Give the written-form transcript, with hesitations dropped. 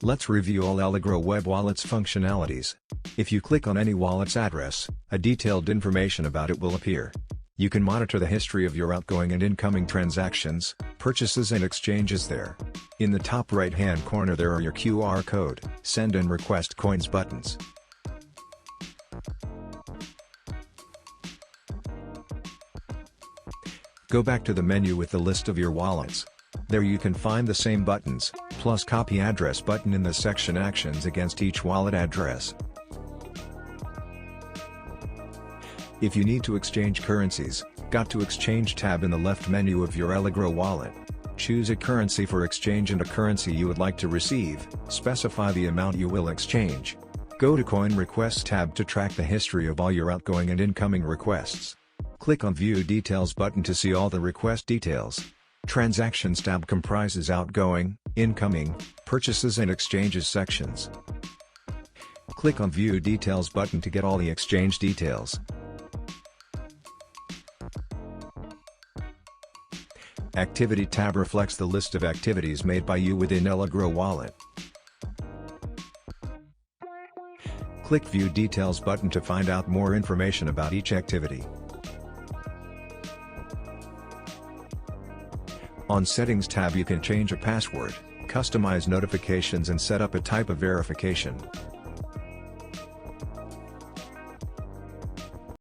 Let's review all Elegro Web Wallet's functionalities. If you click on any wallet's address, a detailed information about it will appear. You can monitor the history of your outgoing and incoming transactions, purchases and exchanges there. In the top right-hand corner there are your QR code, send and request coins buttons. Go back to the menu with the list of your wallets. There you can find the same buttons, plus copy address button in the section Actions against each wallet address. If you need to exchange currencies, got to Exchange tab in the left menu of your Elegro wallet. Choose a currency for exchange and a currency you would like to receive, specify the amount you will exchange. Go to Coin Requests tab to track the history of all your outgoing and incoming requests. Click on View Details button to see all the request details. Transactions tab comprises outgoing, incoming, purchases and exchanges sections. Click on View Details button to get all the exchange details. Activity tab reflects the list of activities made by you within Elegro Wallet. Click View Details button to find out more information about each activity. On Settings tab you can change a password, customize notifications and set up a type of verification.